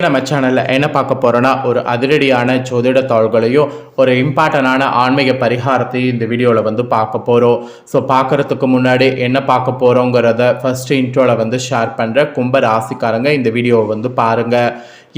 நம்ம சேனல்ல என்ன பார்க்க போறோம்னா ஒரு அதிரடியான ஜோதிட தாள்களையும் ஒரு இம்பார்ட்டன்டான ஆன்மீக பரிகாரத்தையும் இந்த வீடியோவில் பார்க்க போகிறோம். ஸோ பார்க்கறதுக்கு முன்னாடி என்ன பார்க்க போகிறோங்கிறத ஃபர்ஸ்ட் இன்ட்ரோவில் ஷேர் பண்ணுற கும்ப ராசிக்காரங்க இந்த வீடியோவை பாருங்கள்.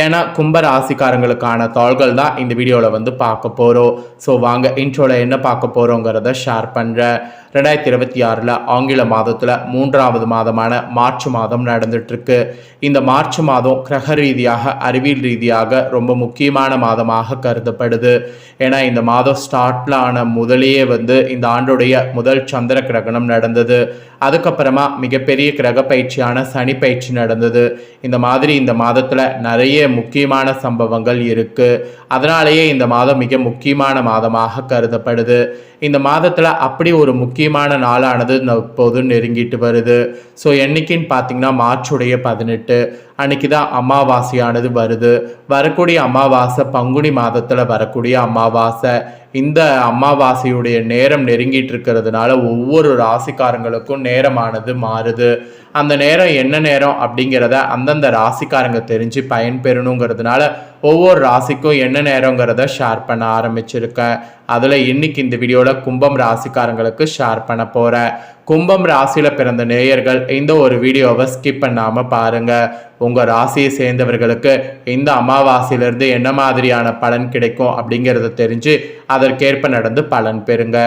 ஏன்னா கும்ப ராசிக்காரங்களுக்கான தாள்கள் தான் இந்த வீடியோவில் பார்க்க போகிறோம். ஸோ வாங்க இன்ட்ரோவில் என்ன பார்க்க போகிறோங்கிறத ஷேர் பண்ணுறேன். 2026 ஆங்கில மாதத்தில் 3வது மாதமான மார்ச் மாதம் நடந்துட்டுருக்கு. இந்த மார்ச் மாதம் கிரக ரீதியாக அறிவியல் ரீதியாக ரொம்ப முக்கியமான மாதமாக கருதப்படுது. ஏன்னா இந்த மாதம் ஸ்டார்ட்ல ஆன முதலேயே இந்த ஆண்டுடைய முதல் சந்திர கிரகணம் நடந்தது. அதுக்கப்புறமா மிகப்பெரிய கிரக பயிற்சியான சனி பயிற்சி நடந்தது. இந்த மாதிரி இந்த மாதத்தில் நிறைய முக்கியமான சம்பவங்கள் இருக்கு. அதனாலேயே இந்த மாதம் மிக முக்கியமான மாதமாக கருதப்படுது. இந்த மாதத்தில் அப்படி ஒரு முக்கியமான நாளானது இப்போது நெருங்கிட்டு வருது. ஸோ என்னைக்குன்னு பார்த்தீங்கன்னா மார்ச்சுடைய 18 அன்னைக்கு தான் அமாவாசையானது வருது. வரக்கூடிய அமாவாசை பங்குனி மாதத்தில் வரக்கூடிய அமாவாசை. இந்த அமாவாசையுடைய நேரம் நெருங்கிட்டு இருக்கிறதுனால ஒவ்வொரு ராசிக்காரங்களுக்கும் நேரமானது மாறுது. அந்த நேரம் என்ன நேரம் அப்படிங்கிறத அந்தந்த ராசிக்காரங்க தெரிஞ்சு பயன்பெறணுங்கிறதுனால ஒவ்வொரு ராசிக்கும் என்ன நேரங்கிறத ஷேர் பண்ண ஆரம்பிச்சிருக்கேன். அதில் இன்னைக்கு இந்த வீடியோவில் கும்பம் ராசிக்காரங்களுக்கு ஷேர் பண்ண போகிறேன். கும்பம் ராசியில் பிறந்த நேயர்கள் இந்த ஒரு வீடியோவை ஸ்கிப் பண்ணாமல் பாருங்கள். உங்கள் ராசியை சேர்ந்தவர்களுக்கு இந்த அமாவாசையிலிருந்து என்ன மாதிரியான பலன் கிடைக்கும் அப்படிங்கிறத தெரிஞ்சு அதற்கேற்ப நடந்து பலன் பெறுங்க.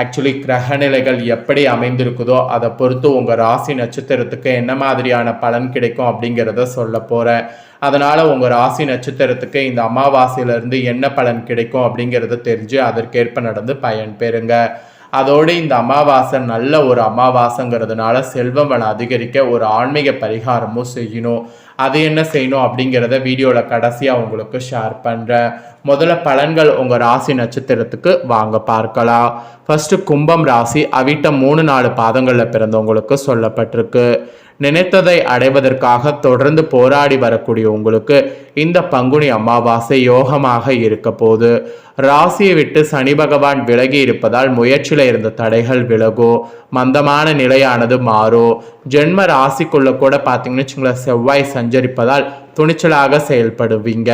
ஆக்சுவலி கிரகநிலைகள் எப்படி அமைந்திருக்குதோ அதை பொறுத்து உங்கள் ராசி நட்சத்திரத்துக்கு என்ன மாதிரியான பலன் கிடைக்கும் அப்படிங்கிறத சொல்ல போகிறேன். அதனால் உங்கள் ராசி நட்சத்திரத்துக்கு இந்த அமாவாசையிலிருந்து என்ன பலன் கிடைக்கும் அப்படிங்கிறத தெரிஞ்சு அதற்கேற்ப நடந்து பயன் பெறுங்க. அதோடு இந்த அமாவாசை நல்ல ஒரு அமாவாசைங்கிறதுனால செல்வம் அதிகரிக்க ஒரு ஆன்மீக பரிகாரமும் செய்யணும். அது என்ன செய்யணும் அப்படிங்கிறத வீடியோவில் கடைசியாக உங்களுக்கு ஷேர் பண்ணுறேன். முதல்ல பலன்கள் உங்கள் ராசி நட்சத்திரத்துக்கு வாங்க பார்க்கலாம். ஃபர்ஸ்ட் கும்பம் ராசி அவிட்டம் 3-4 பாதங்களில் பிறந்தவங்களுக்கு சொல்லப்பட்டிருக்கு. நினைத்ததை அடைவதற்காக தொடர்ந்து போராடி வரக்கூடிய உங்களுக்கு இந்த பங்குனி அமாவாசை யோகமாக இருக்க போது. ராசியை விட்டு சனி பகவான் விலகி இருப்பதால் முயற்சியில் இருந்த தடைகள் விலகும். மந்தமான நிலையானது மாறும். ஜென்ம ராசிக்குள்ள கூட பார்த்தீங்கன்னு வச்சுங்களேன் செவ்வாய் சஞ்சரிப்பதால் துணிச்சலாக செயல்படுவீங்க.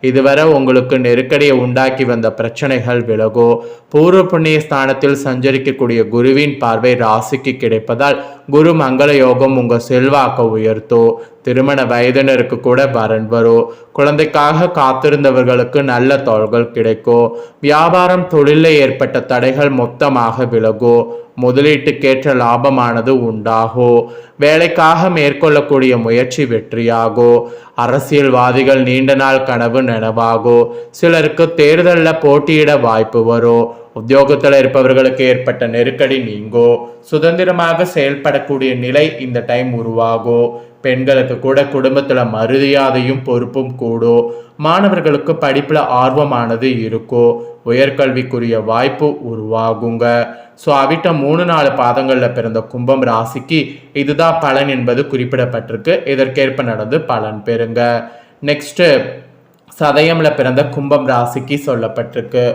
இதுவரை உங்களுக்கு நெருக்கடியை உண்டாக்கி வந்த பிரச்சனைகள் விலகும். பூர்வ புண்ணிய ஸ்தானத்தில் சஞ்சரிக்கக்கூடிய குருவின் பார்வை ராசிக்கு கிடைப்பதால் குரு மங்கள யோகம் உங்கள் செல்வாக்க உயர்த்தும். திருமண வயதினருக்கு கூட வரன் வரும். குழந்தைக்காக காத்திருந்தவர்களுக்கு நல்ல தோள்கள் கிடைக்கும். வியாபாரம் தொழிலில் ஏற்பட்ட தடைகள் மொத்தமாக விலகும். முதலீட்டுக்கேற்ற லாபமானது உண்டாகும். வேலைக்காக மேற்கொள்ளக்கூடிய முயற்சி வெற்றியாகும். அரசியல்வாதிகள் நீண்ட நாள் கனவு நனவாகும். சிலருக்கு தேர்தலில் போட்டியிட வாய்ப்பு வரும். உத்தியோகத்தில் இருப்பவர்களுக்கு ஏற்பட்ட நெருக்கடி நீங்கும். சுதந்திரமாக செயல்படக்கூடிய நிலை இந்த டைம் உருவாகும். பெண்களுக்கு கூட குடும்பத்தில் மரியாதையும் பொறுப்பும் கூடும். மாணவர்களுக்கு படிப்பில் ஆர்வமானது இருக்கும். உயர்கல்விக்குரிய வாய்ப்பு உருவாகுங்க. ஸோ அவிட்டம் 3-4 பாதங்களில் பிறந்த கும்பம் ராசிக்கு இதுதான் பலன் என்பது குறிப்பிடப்பட்டிருக்கு. இதற்கேற்ப நடந்து பலன் பெறுங்க. நெக்ஸ்ட்டு சதயம்ல பிறந்த கும்பம் ராசிக்கு சொல்லப்பட்டிருக்கு.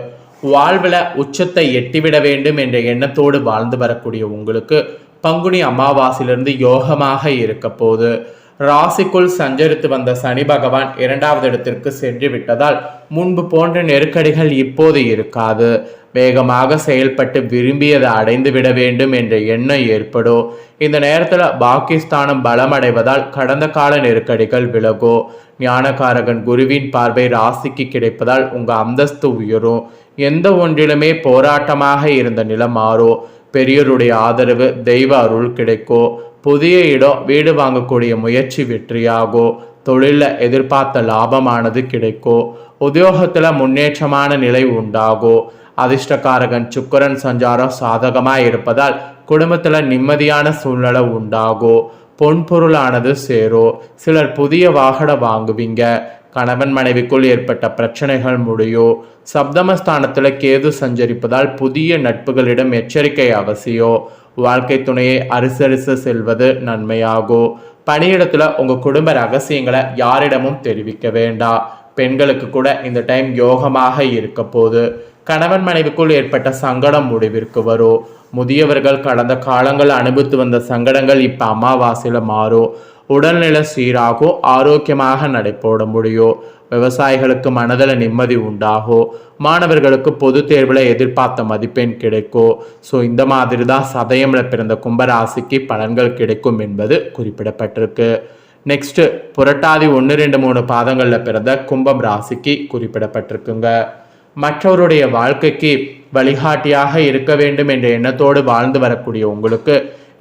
வாழ்வில் உச்சத்தை எட்டிவிட வேண்டும் என்ற எண்ணத்தோடு வாழ்ந்து வரக்கூடிய உங்களுக்கு பங்குனி அமாவாசையிலிருந்து யோகமாக இருக்க போது. ராசிக்குள் சஞ்சரித்து வந்த சனி பகவான் 2வது இடத்திற்கு சென்று விட்டதால் முன்பு போன்ற நெருக்கடிகள் இப்போது இருக்காது. வேகமாக செயல்பட்டு விரும்பியதை அடைந்து விட வேண்டும் என்ற எண்ணம் ஏற்படும். இந்த நேரத்தில் பாகிஸ்தானம் பலமடைவதால் கடந்த கால நெருக்கடிகள் விலகும். ஞானகாரகன் குருவின் பார்வை ராசிக்கு கிடைப்பதால் உங்கள் அந்தஸ்து உயரும். எந்த ஒன்றிலுமே போராட்டமாக இருந்த நிலம் மாறும். பெரியோருடைய ஆதரவு தெய்வ அருள் கிடைக்கும். புதிய இடம் வீடு வாங்கக்கூடிய முயற்சி வெற்றியாகும். தொழிலில் எதிர்பார்த்த லாபமானது கிடைக்கும். உத்தியோகத்தில் முன்னேற்றமான நிலை உண்டாகும். அதிர்ஷ்டக்காரகன் சுக்கிரன் சஞ்சாரம் சாதகமாக இருப்பதால் குடும்பத்தில் நிம்மதியான சூழ்நிலை உண்டாகும். பொன்பொருளானது சேரும். சிலர் புதிய வாகனம் வாங்குவீங்க. கணவன் மனைவிக்குள் ஏற்பட்ட பிரச்சனைகள் முடியும். சப்தமஸ்தானத்தில் கேது சஞ்சரிப்பதால் புதிய நட்புகளிடம் எச்சரிக்கை அவசியம். வாழ்க்கை துணையை அரிசரிசு செல்வது நன்மையாகும். பணியிடத்தில் உங்கள் குடும்ப ரகசியங்களை யாரிடமும் தெரிவிக்க வேண்டாம். பெண்களுக்கு கூட இந்த டைம் யோகமாக இருக்க போது. கணவன் மனைவிக்குள் ஏற்பட்ட சங்கடம் முடிவிற்கு வரும். முதியவர்கள் கடந்த காலங்கள் அனுபவித்து வந்த சங்கடங்கள் இப்போ அமாவாசையில் மாறும். உடல்நிலை சீராகும், ஆரோக்கியமாக நடைபோட முடியும். விவசாயிகளுக்கு மனதில் நிம்மதி உண்டாகும். மாணவர்களுக்கு பொது தேர்வில் எதிர்பார்த்த மதிப்பெண் கிடைக்கும். ஸோ இந்த மாதிரி தான் சதயமில் பிறந்த கும்பராசிக்கு பலன்கள் கிடைக்கும் என்பது குறிப்பிடப்பட்டிருக்கு. நெக்ஸ்ட் புரட்டாதி 1, 2, 3 பாதங்களில் பிறந்த கும்பம் ராசிக்கு குறிப்பிடப்பட்டிருக்குங்க. மற்றவருடைய வாழ்க்கைக்கு வழிகாட்டியாக இருக்க வேண்டும் என்ற எண்ணத்தோடு வாழ்ந்து வரக்கூடிய உங்களுக்கு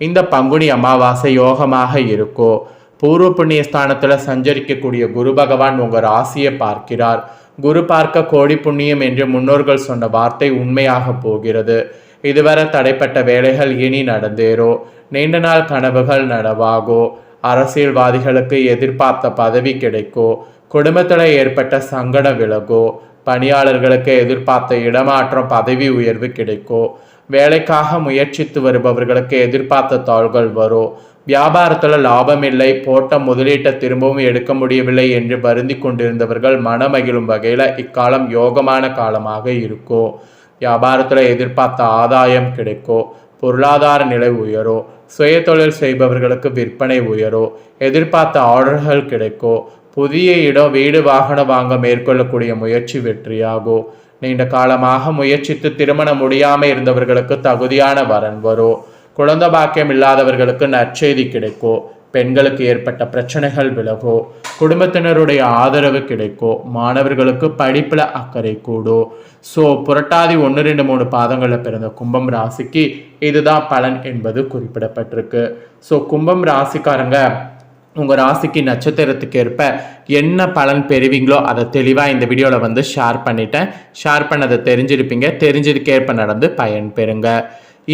இந்த பங்குனி அமாவாசை யோகமாக இருக்கும். பூர்வ புண்ணிய ஸ்தானத்தில் சஞ்சரிக்கக்கூடிய குரு பகவான் உங்கள் ராசியை பார்க்கிறார். குரு பார்க்க கோடி புண்ணியம் என்று முன்னோர்கள் சொன்ன வார்த்தை உண்மையாக போகிறது. இதுவரை தடைப்பட்ட வேலைகள் இனி நடந்தேறோ. நீண்ட நாள் கனவுகள் நனவாகோ. அரசியல்வாதிகளுக்கு எதிர்பார்த்த பதவி கிடைக்கோ. குடும்பத்தில் ஏற்பட்ட சங்கடம் விலகோ. பணியாளர்களுக்கு எதிர்பார்த்த இடமாற்றம் பதவி உயர்வு கிடைக்கும். வேலைக்காக முயற்சித்து வருபவர்களுக்கு எதிர்பார்த்த தாள்கள் வரும். வியாபாரத்தில் லாபம் இல்லை, போட்ட முதலீட்டை திரும்பவும் எடுக்க முடியவில்லை என்று வருந்தி கொண்டிருந்தவர்கள் மனமகிழும் வகையில் இக்காலம் யோகமான காலமாக இருக்கும். வியாபாரத்தில் எதிர்பார்த்த ஆதாயம் கிடைக்கும். பொருளாதார நிலை உயரும். சுய தொழில் செய்பவர்களுக்கு விற்பனை உயரும். எதிர்பார்த்த ஆர்டர்கள் கிடைக்கும். புதிய இடம், வீடு, வாகனம் வாங்க மேற்கொள்ளக்கூடிய முயற்சி வெற்றியாகும். நீண்ட காலமாக முயற்சித்து திருமணம் முடியாமல் இருந்தவர்களுக்கு தகுதியான வரன் வரும். குழந்தை பாக்கியம் இல்லாதவர்களுக்கு நற்செய்தி கிடைக்கும். பெண்களுக்கு ஏற்பட்ட பிரச்சனைகள் விலகும். குடும்பத்தினருடைய ஆதரவு கிடைக்கும். மாணவர்களுக்கு படிப்பில் அக்கறை கூடும். ஸோ புரட்டாதி 1, 2, 3 பாதங்களில் பிறந்த கும்பம் ராசிக்கு இதுதான் பலன் என்பது குறிப்பிடப்பட்டிருக்கு. ஸோ கும்பம் ராசிக்காரங்க உங்கள் ராசிக்கு நட்சத்திரத்துக்கு ஏற்ப என்ன பலன் பெறுவீங்களோ அதை தெளிவாக இந்த வீடியோவில் ஷேர் பண்ணிட்டேன். ஷேர் பண்ணதை தெரிஞ்சிருப்பீங்க. தெரிஞ்சதுக்கேற்ப நடந்து பயன் பெறுங்க.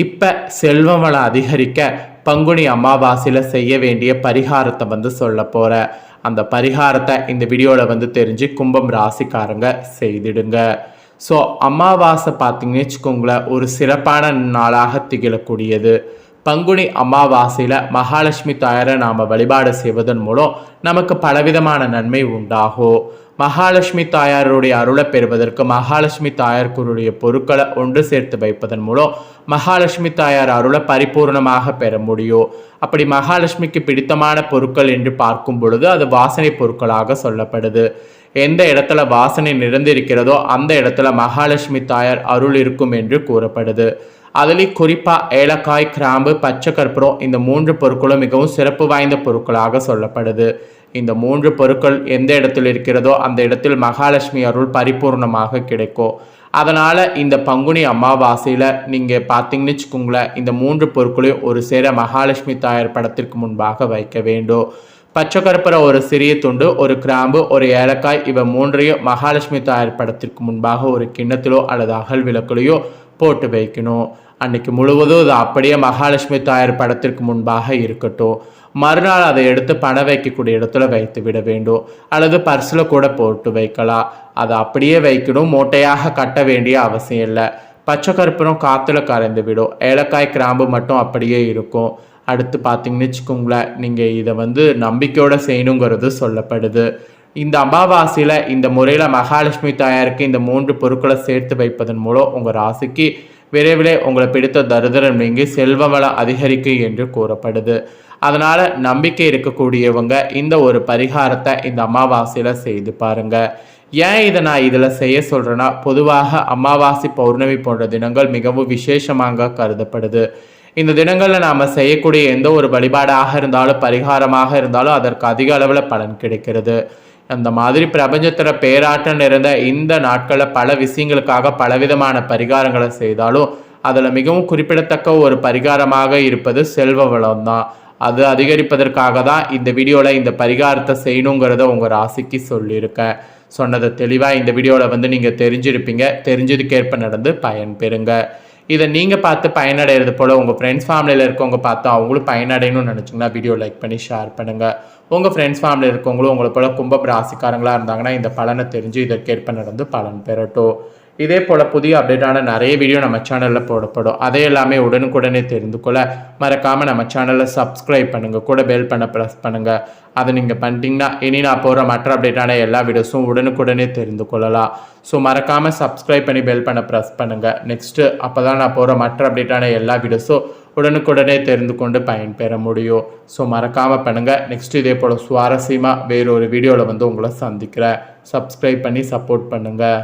இப்போ செல்வம் வளம் அதிகரிக்க பங்குனி அமாவாசையில் செய்ய வேண்டிய பரிகாரத்தை சொல்ல போகிறேன். அந்த பரிகாரத்தை இந்த வீடியோவில் தெரிஞ்சு கும்பம் ராசிக்காரங்க செய்திடுங்க. ஸோ அமாவாசை பார்த்தீங்கன்னு வச்சுக்கோங்களேன், ஒரு சிறப்பான நாளாக திகழக்கூடியது. பங்குனி அமாவாசையில் மகாலட்சுமி தாயாரை நாம் வழிபாடு செய்வதன் மூலம் நமக்கு பலவிதமான நன்மை உண்டாகும். மகாலட்சுமி தாயாருடைய அருளை பெறுவதற்கு மகாலட்சுமி தாயாருக்குரிய பொருட்களை ஒன்று சேர்த்து வைப்பதன் மூலம் மகாலட்சுமி தாயார் அருளை பரிபூர்ணமாக பெற முடியும். அப்படி மகாலட்சுமிக்கு பிடித்தமான பொருட்கள் என்று பார்க்கும் பொழுது அது வாசனை பொருட்களாக சொல்லப்படுது. எந்த இடத்துல வாசனை நிறைந்திருக்கிறதோ அந்த இடத்துல மகாலட்சுமி தாயார் அருள் இருக்கும் என்று கூறப்படுது. அதுலேயும் குறிப்பாக ஏலக்காய், கிராம்பு, பச்சை கற்பூரம் இந்த 3 பொருட்களும் மிகவும் சிறப்பு வாய்ந்த பொருட்களாக சொல்லப்படுது. இந்த 3 பொருட்கள் எந்த இடத்தில் இருக்கிறதோ அந்த இடத்தில் மகாலட்சுமி அருள் பரிபூர்ணமாக கிடைக்கும். அதனால் இந்த பங்குனி அமாவாசையில் நீங்கள் பார்த்தீங்கன்னு வச்சுக்கோங்களேன், இந்த 3 பொருட்களையும் ஒரு சேர மகாலட்சுமி தாயார் படத்திற்கு முன்பாக வைக்க வேண்டும். பச்சை கற்பூரம் ஒரு சிறிய துண்டு, ஒரு கிராம்பு, ஒரு ஏலக்காய் இவை 3ஐயும் மகாலட்சுமி தாயார் படத்திற்கு முன்பாக ஒரு கிண்ணத்திலோ அல்லது அகல் விளக்கிலையோ போட்டு வைக்கணும். அன்னைக்கு முழுவதும் அது அப்படியே மகாலட்சுமி தாயார் படத்திற்கு முன்பாக இருக்கட்டும். மறுநாள் அதை எடுத்து பணம் வைக்கக்கூடிய இடத்துல வைத்து விட வேண்டும். அல்லது பர்ஸில் கூட போட்டு வைக்கலாம். அதை அப்படியே வைக்கணும், மூட்டையாக கட்ட வேண்டிய அவசியம் இல்லை. பச்சை கற்பூரம் காற்றுல கரைந்து விடும். ஏலக்காய், கிராம்பு மட்டும் அப்படியே இருக்கும். அடுத்து பார்த்தீங்கன்னு வச்சுக்கோங்களேன், நீங்கள் இதை நம்பிக்கையோடு செய்யணுங்கிறது சொல்லப்படுது. இந்த அமாவாசையில் இந்த முறையில் மகாலட்சுமி தாயாருக்கு இந்த 3 பொருட்களை சேர்த்து வைப்பதன் மூலம் உங்கள் ராசிக்கு விரைவில் உங்களை பிடித்த தரித்திரம் நீங்கி செல்வ வளம் அதிகரிக்கும் என்று கூறப்படுது. அதனால் நம்பிக்கை இருக்கக்கூடியவங்க இந்த ஒரு பரிகாரத்தை இந்த அமாவாசையில் செய்து பாருங்க. ஏன் இதை நான் இதில் செய்ய சொல்கிறேன்னா, பொதுவாக அமாவாசை, பௌர்ணமி போன்ற தினங்கள் மிகவும் விசேஷமாக கருதப்படுது. இந்த தினங்களில் நாம் செய்யக்கூடிய எந்த ஒரு வழிபாடாக இருந்தாலும் பரிகாரமாக இருந்தாலும் அதற்கு அதிக அளவில் பலன் கிடைக்கிறது. அந்த மாதிரி பிரபஞ்சத்தில் பேராட்டம் நிறைந்த இந்த நாட்களில் பல விஷயங்களுக்காக பலவிதமான பரிகாரங்களை செய்தாலும் அதில் மிகவும் குறிப்பிடத்தக்க ஒரு பரிகாரமாக இருப்பது செல்வ வளம் தான். அது அதிகரிப்பதற்காக தான் இந்த வீடியோவில் இந்த பரிகாரத்தை செய்யணுங்கிறத உங்கள் ராசிக்கு சொல்லியிருக்கேன். சொன்னதை தெளிவாக இந்த வீடியோவில் நீங்கள் தெரிஞ்சிருப்பீங்க. தெரிஞ்சதுக்கேற்ப நடந்து பயன் பெறுங்க. இதை நீங்கள் பார்த்து பயனடைகிறது போல் உங்கள் ஃப்ரெண்ட்ஸ் ஃபேமிலியில் இருக்கவங்க பார்த்து அவங்களும் பயனடையணும்னு நினச்சிங்கன்னா வீடியோ லைக் பண்ணி ஷேர் பண்ணுங்கள். உங்கள் ஃப்ரெண்ட்ஸ் ஃபேமிலியில் இருக்கவங்களும் உங்களை போல் கும்பம் ராசிக்காரங்களாக இருந்தாங்கன்னா இந்த பலனை தெரிஞ்சு இதற்கேற்ப நடந்து பலன் பெறட்டும். இதே போல் புதிய அப்டேட்டான நிறைய வீடியோ நம்ம சேனலில் போடப்படும். அதை எல்லாமே உடனுக்குடனே தெரிந்து கொள்ள மறக்காமல் நம்ம சேனலை சப்ஸ்கிரைப் பண்ணுங்கள், கூட பெல் பண்ண ப்ரெஸ் பண்ணுங்கள். அதை நீங்கள் பண்ணிட்டீங்கன்னா இனி நான் போகிற மற்ற அப்டேட்டான எல்லா வீடியோஸும் உடனுக்குடனே தெரிந்து கொள்ளலாம். ஸோ மறக்காமல் சப்ஸ்கிரைப் பண்ணி பெல் பண்ண ப்ரெஸ் பண்ணுங்கள். நெக்ஸ்ட்டு அப்போ தான் நான் போகிற மற்ற அப்டேட்டான எல்லா வீடியோஸும் உடனுக்குடனே தெரிந்து கொண்டு பயன்பெற முடியும். ஸோ மறக்காமல் பண்ணுங்கள். நெக்ஸ்ட் இதே போல் சுவாரஸ்யமாக வேறொரு வீடியோவில் உங்களை சந்திக்கிறேன். சப்ஸ்கிரைப் பண்ணி சப்போர்ட் பண்ணுங்கள்.